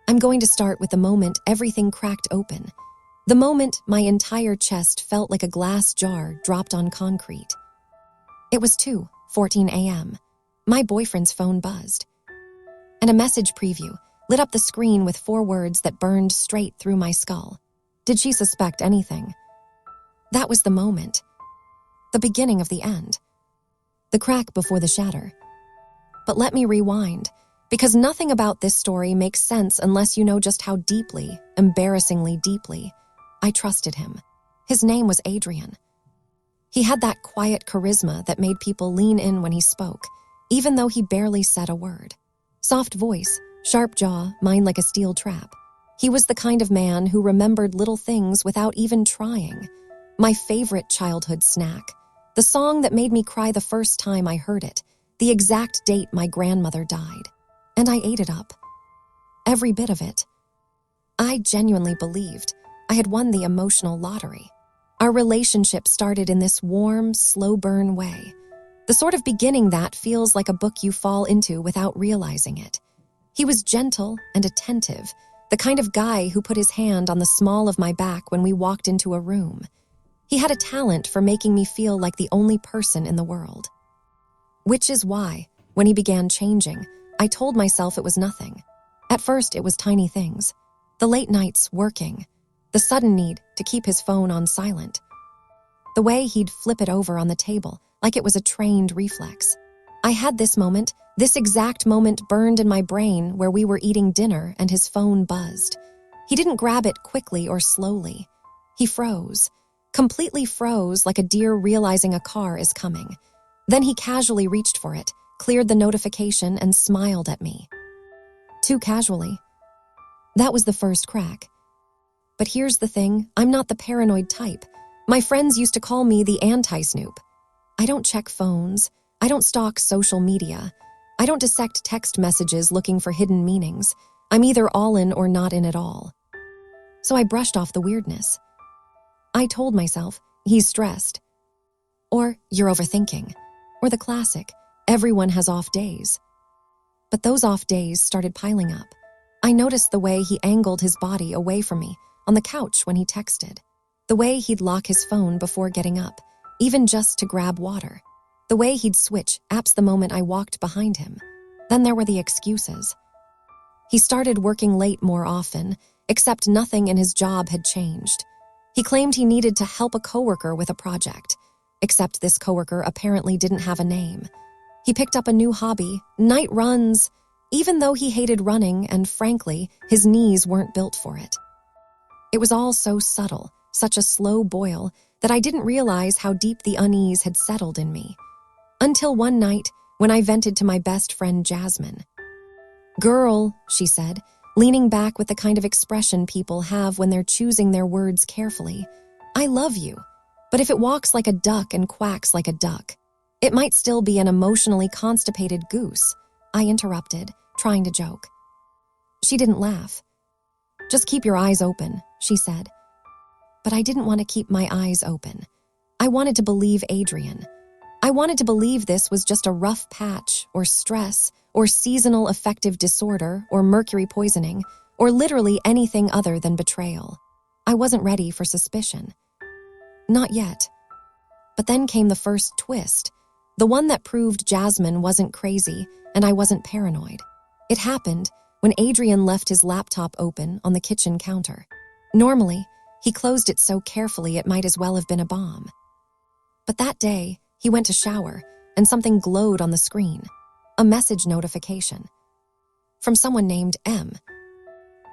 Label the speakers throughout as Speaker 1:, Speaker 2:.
Speaker 1: I'm going to start with the moment everything cracked open. The moment my entire chest felt like a glass jar dropped on concrete. It was 2:14 a.m. My boyfriend's phone buzzed, and a message preview lit up the screen with 4 words that burned straight through my skull. Did she suspect anything? That was the moment. The beginning of the end. The crack before the shatter. But let me rewind, because nothing about this story makes sense unless you know just how deeply, embarrassingly deeply, I trusted him. His name was Adrian. He had that quiet charisma that made people lean in when he spoke, even though he barely said a word. Soft voice, sharp jaw, mind like a steel trap. He was the kind of man who remembered little things without even trying. My favorite childhood snack. The song that made me cry the first time I heard it. The exact date my grandmother died. And I ate it up. Every bit of it. I genuinely believed I had won the emotional lottery. Our relationship started in this warm, slow burn way. The sort of beginning that feels like a book you fall into without realizing it. He was gentle and attentive, the kind of guy who put his hand on the small of my back when we walked into a room. He had a talent for making me feel like the only person in the world. Which is why, when he began changing, I told myself it was nothing. At first, it was tiny things. The late nights working. The sudden need to keep his phone on silent. The way he'd flip it over on the table like it was a trained reflex. I had this exact moment burned in my brain where we were eating dinner and his phone buzzed. He didn't grab it quickly or slowly. He froze, completely froze like a deer realizing a car is coming. Then he casually reached for it, cleared the notification, and smiled at me. Too casually. That was the first crack. But here's the thing, I'm not the paranoid type. My friends used to call me the anti-snoop. I don't check phones. I don't stalk social media. I don't dissect text messages looking for hidden meanings. I'm either all in or not in at all. So I brushed off the weirdness. I told myself, he's stressed. Or you're overthinking. Or the classic, everyone has off days. But those off days started piling up. I noticed the way he angled his body away from me on the couch when he texted. The way he'd lock his phone before getting up, even just to grab water. The way he'd switch apps the moment I walked behind him. Then there were the excuses. He started working late more often, except nothing in his job had changed. He claimed he needed to help a coworker with a project, except this coworker apparently didn't have a name. He picked up a new hobby, night runs, even though he hated running and, frankly, his knees weren't built for it. It was all so subtle, such a slow boil, that I didn't realize how deep the unease had settled in me. Until one night, when I vented to my best friend Jasmine. "Girl," she said, leaning back with the kind of expression people have when they're choosing their words carefully. "I love you, but if it walks like a duck and quacks like a duck, it might still be an emotionally constipated goose," I interrupted, trying to joke. She didn't laugh. "Just keep your eyes open," she said. But I didn't want to keep my eyes open. I wanted to believe Adrian. I wanted to believe this was just a rough patch, or stress, or seasonal affective disorder, or mercury poisoning, or literally anything other than betrayal. I wasn't ready for suspicion. Not yet. But then came the first twist, the one that proved Jasmine wasn't crazy and I wasn't paranoid. It happened when Adrian left his laptop open on the kitchen counter. Normally, he closed it so carefully it might as well have been a bomb. But that day, he went to shower, and something glowed on the screen. A message notification. From someone named M.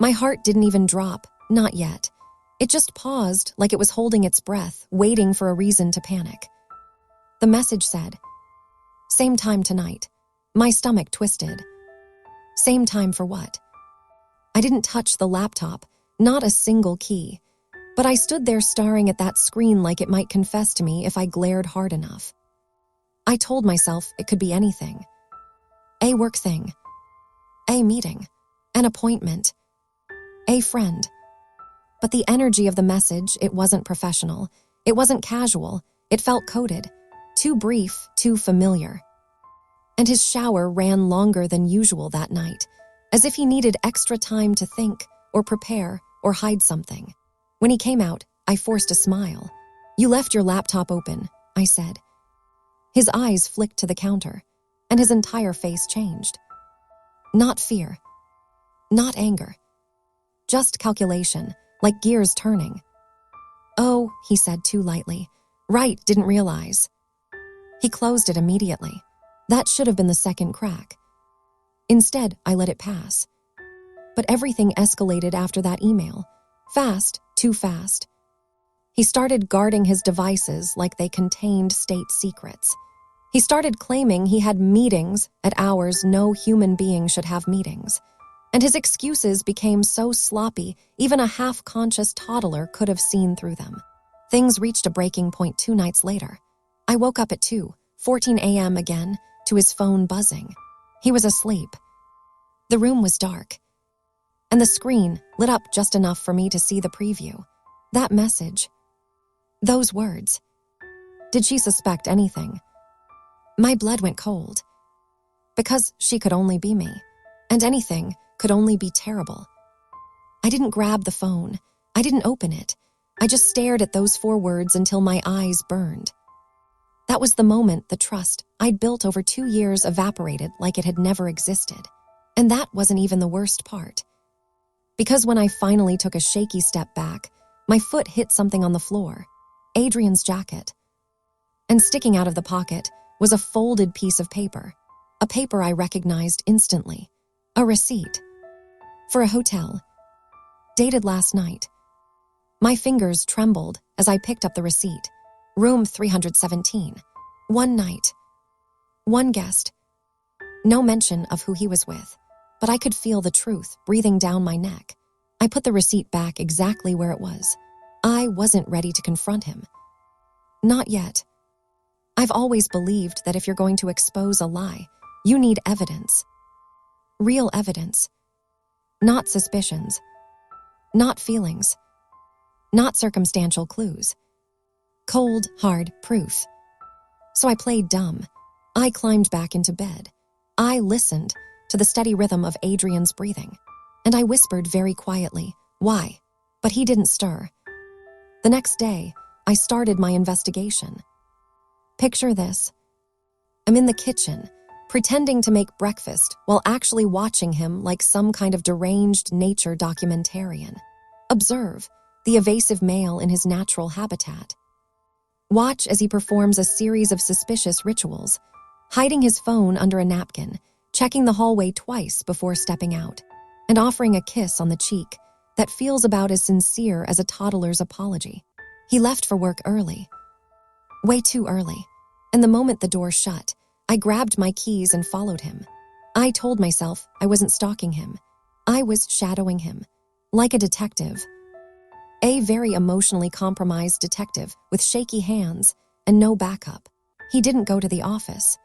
Speaker 1: My heart didn't even drop, not yet. It just paused like it was holding its breath, waiting for a reason to panic. The message said, "Same time tonight." My stomach twisted. Same time for what? I didn't touch the laptop, not a single key. But I stood there staring at that screen like it might confess to me if I glared hard enough. I told myself it could be anything. A work thing. A meeting. An appointment. A friend. But the energy of the message, it wasn't professional. It wasn't casual. It felt coded. Too brief, too familiar. And his shower ran longer than usual that night. as if he needed extra time to think or prepare or hide something. When he came out, I forced a smile. "You left your laptop open," I said. His eyes flicked to the counter, and his entire face changed. Not fear, not anger, just calculation, like gears turning. "Oh," he said too lightly. "Right, didn't realize." He closed it immediately. That should have been the second crack. Instead, I let it pass. But everything escalated after that email. Fast, too fast. He started guarding his devices like they contained state secrets. He started claiming he had meetings at hours no human being should have meetings. And his excuses became so sloppy, even a half-conscious toddler could have seen through them. Things reached a breaking point 2 nights later. I woke up at 2:14 a.m. again, to his phone buzzing. He was asleep. The room was dark, and the screen lit up just enough for me to see the preview. That message. Those words. Did she suspect anything? My blood went cold. Because she could only be me, and anything could only be terrible. I didn't grab the phone. I didn't open it. I just stared at those 4 words until my eyes burned. That was the moment the trust I'd built over 2 years evaporated like it had never existed. And that wasn't even the worst part. Because when I finally took a shaky step back, my foot hit something on the floor, Adrian's jacket. And sticking out of the pocket was a folded piece of paper, a paper I recognized instantly, a receipt. For a hotel, dated last night. My fingers trembled as I picked up the receipt. Room 317. 1 night. 1 guest. No mention of who he was with, but I could feel the truth breathing down my neck. I put the receipt back exactly where it was. I wasn't ready to confront him. Not yet. I've always believed that if you're going to expose a lie, you need evidence. Real evidence. Not suspicions. Not feelings. Not circumstantial clues. Cold, hard proof. So I played dumb. I climbed back into bed. I listened to the steady rhythm of Adrian's breathing, and I whispered very quietly, "Why?" But he didn't stir. The next day, I started my investigation. Picture this. I'm in the kitchen, pretending to make breakfast while actually watching him like some kind of deranged nature documentarian. Observe the evasive male in his natural habitat. Watch as he performs a series of suspicious rituals, hiding his phone under a napkin, checking the hallway twice before stepping out, and offering a kiss on the cheek that feels about as sincere as a toddler's apology. He left for work early. Way too early. And the moment the door shut, I grabbed my keys and followed him. I told myself I wasn't stalking him. I was shadowing him, like a detective. A very emotionally compromised detective with shaky hands and no backup. He didn't go to the office.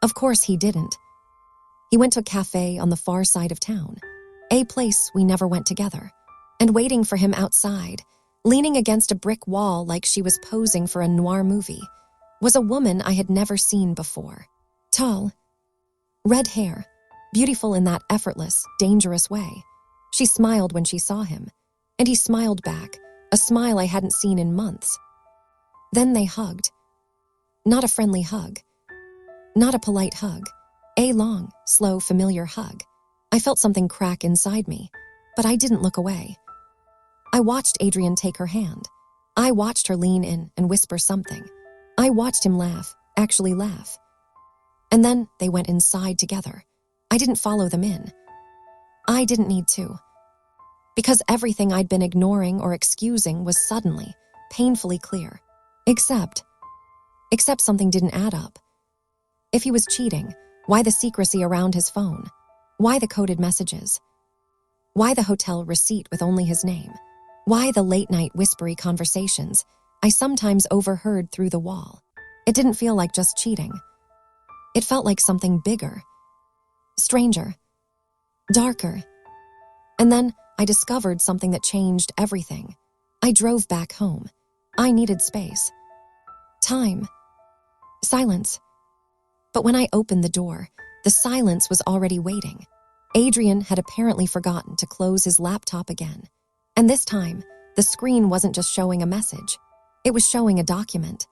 Speaker 1: Of course he didn't. He went to a cafe on the far side of town, a place we never went together, and waiting for him outside, leaning against a brick wall like she was posing for a noir movie, was a woman I had never seen before. Tall, red hair, beautiful in that effortless, dangerous way. She smiled when she saw him, and he smiled back, a smile I hadn't seen in months. Then they hugged. Not a friendly hug. Not a polite hug. A long, slow, familiar hug. I felt something crack inside me, but I didn't look away. I watched Adrian take her hand. I watched her lean in and whisper something. I watched him laugh, actually laugh. And then they went inside together. I didn't follow them in. I didn't need to. Because everything I'd been ignoring or excusing was suddenly, painfully clear. Except something didn't add up. If he was cheating, why the secrecy around his phone? Why the coded messages? Why the hotel receipt with only his name? Why the late-night whispery conversations I sometimes overheard through the wall? It didn't feel like just cheating. It felt like something bigger, stranger, darker. And then I discovered something that changed everything. I drove back home. I needed space. Time. Silence. But when I opened the door, the silence was already waiting. Adrian had apparently forgotten to close his laptop again. And this time, the screen wasn't just showing a message. It was showing a document.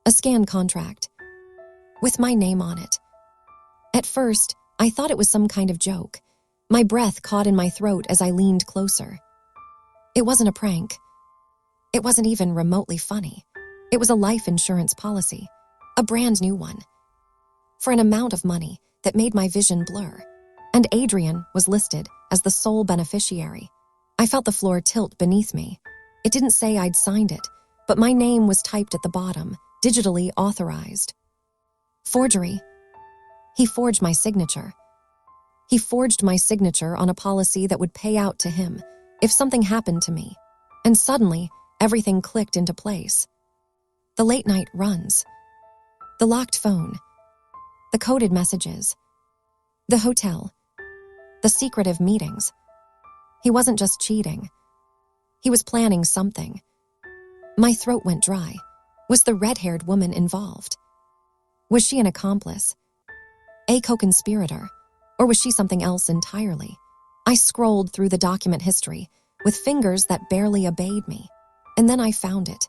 Speaker 1: A scanned contract. With my name on it. At first, I thought it was some kind of joke. My breath caught in my throat as I leaned closer. It wasn't a prank. It wasn't even remotely funny. It was a life insurance policy. A brand new one. For an amount of money that made my vision blur. And Adrian was listed as the sole beneficiary. I felt the floor tilt beneath me. It didn't say I'd signed it, but my name was typed at the bottom, digitally authorized. Forgery. He forged my signature. He forged my signature on a policy that would pay out to him if something happened to me. And suddenly, everything clicked into place. The late night runs. The locked phone. The coded messages. The hotel. The secretive meetings. He wasn't just cheating. He was planning something. My throat went dry. Was the red-haired woman involved? Was she an accomplice? A co-conspirator? Or was she something else entirely? I scrolled through the document history with fingers that barely obeyed me. And then I found it.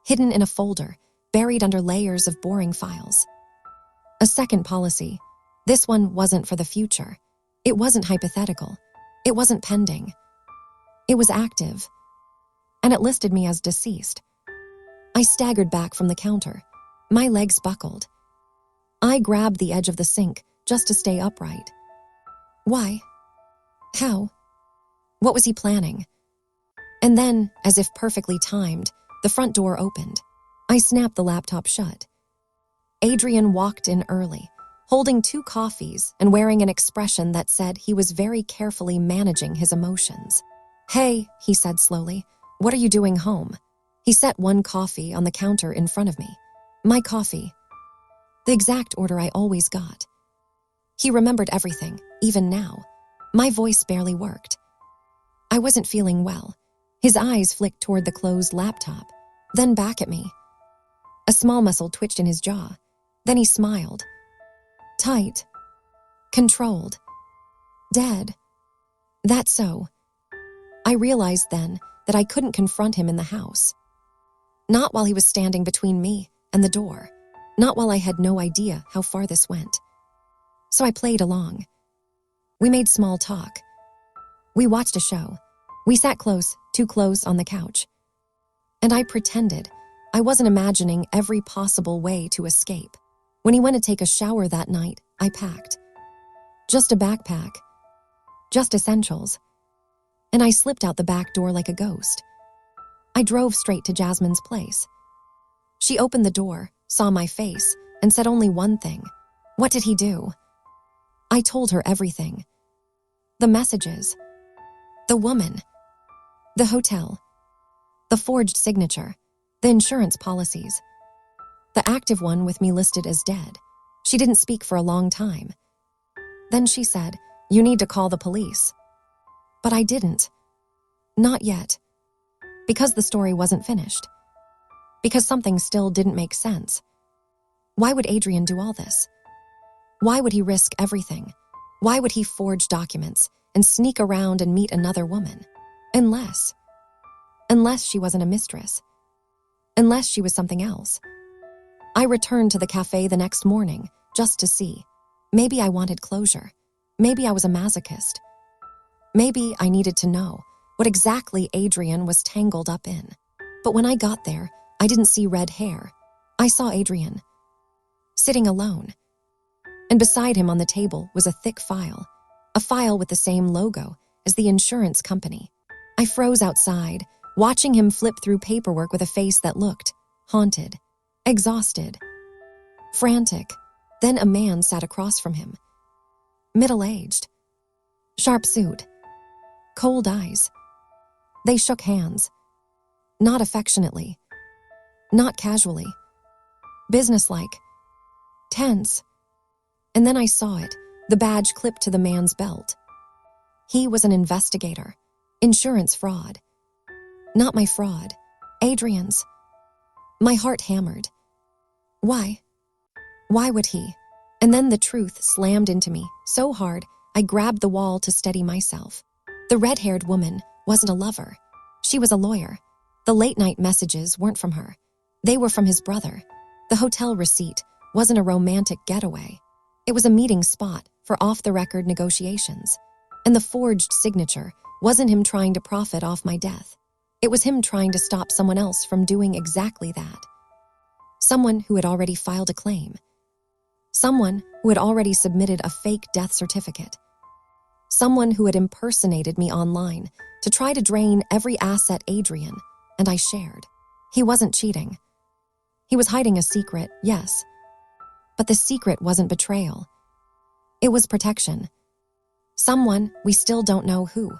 Speaker 1: Hidden in a folder, buried under layers of boring files. A second policy. This one wasn't for the future. It wasn't hypothetical. It wasn't pending. It was active. And it listed me as deceased. I staggered back from the counter. My legs buckled. I grabbed the edge of the sink just to stay upright. Why? How? What was he planning? And then, as if perfectly timed, the front door opened. I snapped the laptop shut. Adrian walked in early, holding 2 coffees and wearing an expression that said he was very carefully managing his emotions. "Hey," he said slowly, "what are you doing home?" He set 1 coffee on the counter in front of me. My coffee. The exact order I always got. He remembered everything, even now. My voice barely worked. I wasn't feeling well. His eyes flicked toward the closed laptop, then back at me. A small muscle twitched in his jaw. Then he smiled. Tight. Controlled. Dead. That's so. I realized then that I couldn't confront him in the house. Not while he was standing between me and the door. Not while I had no idea how far this went. So I played along. We made small talk. We watched a show. We sat close, too close on the couch. And I pretended I wasn't imagining every possible way to escape. When he went to take a shower that night, I packed. Just a backpack. Just essentials. And I slipped out the back door like a ghost. I drove straight to Jasmine's place. She opened the door, saw my face, and said only one thing. What did he do? I told her everything. The messages. The woman. The hotel. The forged signature. The insurance policies. The active one with me listed as dead. She didn't speak for a long time. Then she said, "You need to call the police." But I didn't. Not yet. Because the story wasn't finished. Because something still didn't make sense. Why would Adrian do all this? Why would he risk everything? Why would he forge documents and sneak around and meet another woman? Unless she wasn't a mistress. Unless she was something else. I returned to the cafe the next morning just to see. Maybe I wanted closure. Maybe I was a masochist. Maybe I needed to know what exactly Adrian was tangled up in. But when I got there, I didn't see red hair. I saw Adrian. Sitting alone. And beside him on the table was a thick file. A file with the same logo as the insurance company. I froze outside, watching him flip through paperwork with a face that looked haunted, exhausted, frantic. Then a man sat across from him. Middle-aged. Sharp suit. Cold eyes. They shook hands. Not affectionately. Not casually. Businesslike. Tense. And then I saw it, the badge clipped to the man's belt. He was an investigator. Insurance fraud. Not my fraud. Adrian's. My heart hammered. Why? Why would he? And then the truth slammed into me so hard I grabbed the wall to steady myself. The red-haired woman wasn't a lover. She was a lawyer. The late-night messages weren't from her. They were from his brother. The hotel receipt wasn't a romantic getaway. It was a meeting spot for off-the-record negotiations. And the forged signature wasn't him trying to profit off my death. It was him trying to stop someone else from doing exactly that. Someone who had already filed a claim. Someone who had already submitted a fake death certificate. Someone who had impersonated me online to try to drain every asset Adrian and I shared. He wasn't cheating. He was hiding a secret, yes. But the secret wasn't betrayal. It was protection. Someone, we still don't know who,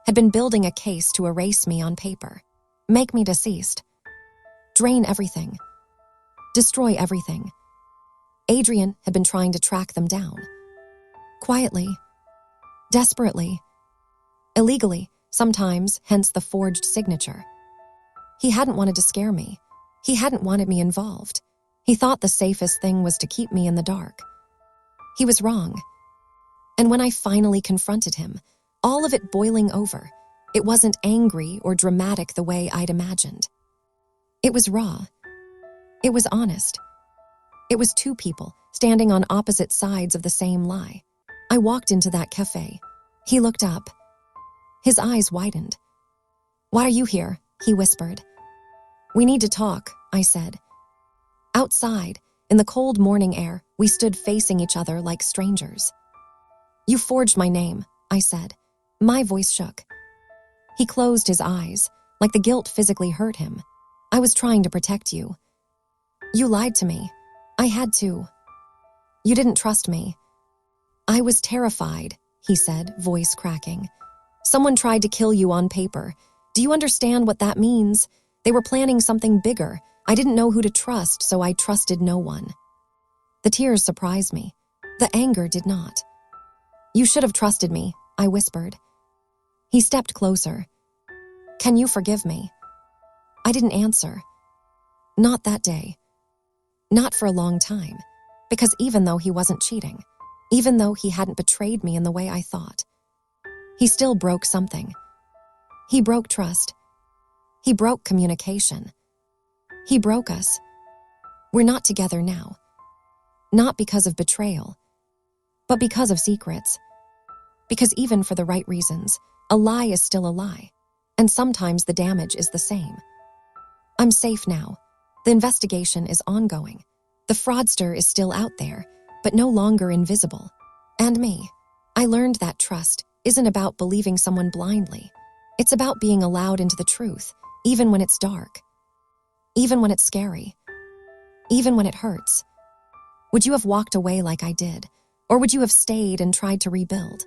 Speaker 1: had been building a case to erase me on paper, make me deceased, drain everything, destroy everything. Adrian had been trying to track them down. Quietly, desperately, illegally, sometimes, hence the forged signature. He hadn't wanted to scare me. He hadn't wanted me involved. He thought the safest thing was to keep me in the dark. He was wrong. And when I finally confronted him, all of it boiling over, it wasn't angry or dramatic the way I'd imagined. It was raw. It was honest. It was two people standing on opposite sides of the same lie. I walked into that cafe. He looked up. His eyes widened. "Why are you here?" he whispered. "We need to talk," I said. Outside, in the cold morning air, we stood facing each other like strangers. "You forged my name," I said. My voice shook. He closed his eyes, like the guilt physically hurt him. "I was trying to protect you. You lied to me. I had to. You didn't trust me." "I was terrified," he said, voice cracking. "Someone tried to kill you on paper. Do you understand what that means? They were planning something bigger. I didn't know who to trust, so I trusted no one." The tears surprised me. The anger did not. "You should have trusted me," I whispered. He stepped closer. "Can you forgive me?" I didn't answer. Not that day. Not for a long time. Because even though he wasn't cheating, even though he hadn't betrayed me in the way I thought, he still broke something. He broke trust. He broke communication. He broke us. We're not together now. Not because of betrayal, but because of secrets. Because even for the right reasons, a lie is still a lie, and sometimes the damage is the same. I'm safe now. The investigation is ongoing. The fraudster is still out there, but no longer invisible. And me. I learned that trust isn't about believing someone blindly. It's about being allowed into the truth, even when it's dark. Even when it's scary. Even when it hurts. Would you have walked away like I did? Or would you have stayed and tried to rebuild?